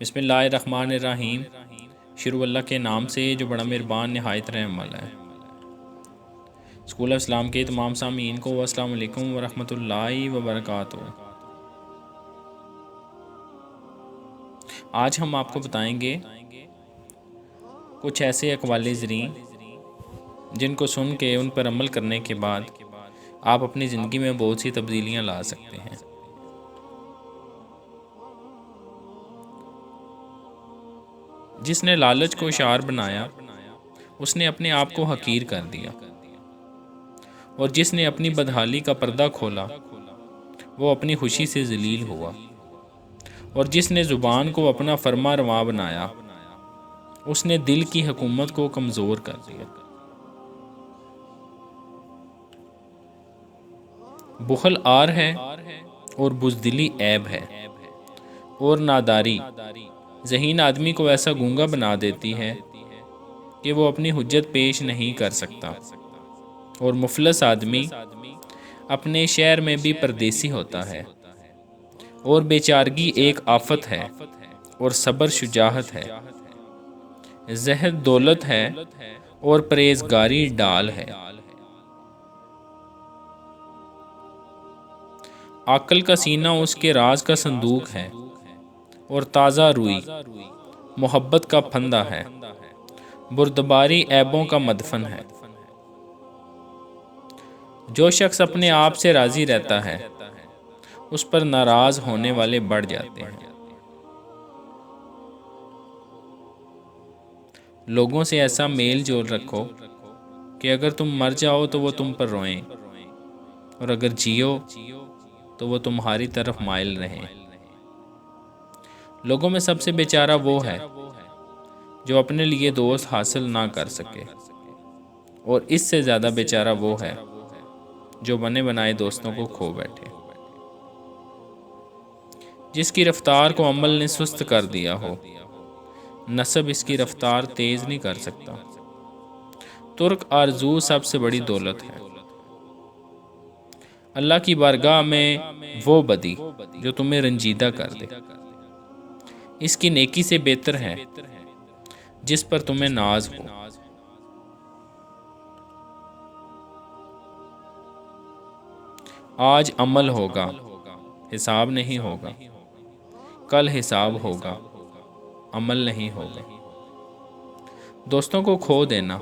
بسم اللہ الرحمن الرحیم۔ شروع اللہ کے نام سے جو بڑا مہربان نہایت رحم والا ہے۔ اسکول آف اسلام کے تمام سامعین کو السلام علیکم ورحمۃ اللہ وبرکاتہ۔ آج ہم آپ کو بتائیں گے کچھ ایسے اقوال زریں جن کو سن کے ان پر عمل کرنے کے بعد آپ اپنی زندگی میں بہت سی تبدیلیاں لا سکتے ہیں۔ جس نے لالچ کو شعار بنایا اس نے اپنے آپ کو حقیر کر دیا، اور جس نے اپنی بدحالی کا پردہ کھولا وہ اپنی خوشی سے ذلیل ہوا، اور جس نے زبان کو اپنا فرما رواں بنایا اس نے دل کی حکومت کو کمزور کر دیا۔ بخل عار ہے اور بزدلی عیب ہے، اور ناداری ذہین آدمی کو ایسا گونگا بنا دیتی ہے کہ وہ اپنی حجت پیش نہیں کر سکتا، اور مفلس آدمی اپنے شہر میں بھی پردیسی ہوتا ہے، اور بیچارگی ایک آفت ہے اور صبر شجاعت ہے، زہد دولت ہے اور پرہیزگاری ڈال ہے۔ عقل کا سینہ اس کے راز کا صندوق ہے، اور تازہ روئی محبت کا پھندہ ہے، بردباری عیبوں کا مدفن ہے۔ جو شخص اپنے آپ سے راضی رہتا ہے اس پر ناراض ہونے والے بڑھ جاتے ہیں۔ لوگوں سے ایسا میل جول رکھو کہ اگر تم مر جاؤ تو وہ تم پر روئیں، اور اگر جیو تو وہ تمہاری طرف مائل رہیں۔ لوگوں میں سب سے بیچارہ وہ ہے جو اپنے لیے دوست حاصل نہ کر سکے، اور اس سے زیادہ بیچارہ وہ ہے جو بنے بنائے دوستوں کو کھو بیٹھے۔ جس کی رفتار کو عمل نے سست کر دیا ہو، نسب اس کی رفتار تیز نہیں کر سکتا۔ ترک آرزو سب سے بڑی دولت ہے۔ اللہ کی بارگاہ میں وہ بدی جو تمہیں رنجیدہ کر دے اس کی نیکی سے بہتر ہے جس پر تمہیں ناز ہو۔ آج عمل ہوگا، حساب نہیں ہوگا، کل حساب ہوگا، عمل نہیں ہوگا۔ دوستوں کو کھو دینا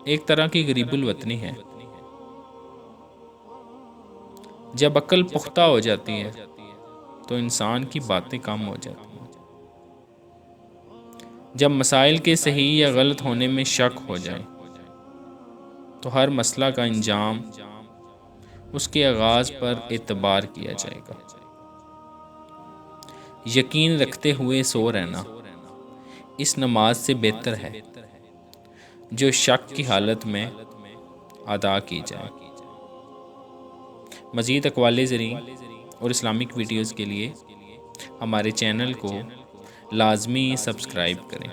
ایک طرح کی غریب الوطنی ہے۔ جب عقل پختہ ہو جاتی ہے تو انسان کی باتیں کم ہو جاتی ہیں۔ جب مسائل کے صحیح یا غلط ہونے میں شک ہو جائے تو ہر مسئلہ کا انجام اس کے آغاز پر اعتبار کیا جائے گا۔ یقین رکھتے ہوئے سو رہنا اس نماز سے بہتر ہے جو شک کی حالت میں ادا کی جائے۔ مزید اقوال زریں اور اسلامک ویڈیوز کے لیے ہمارے چینل کو لازمی سبسکرائب کریں۔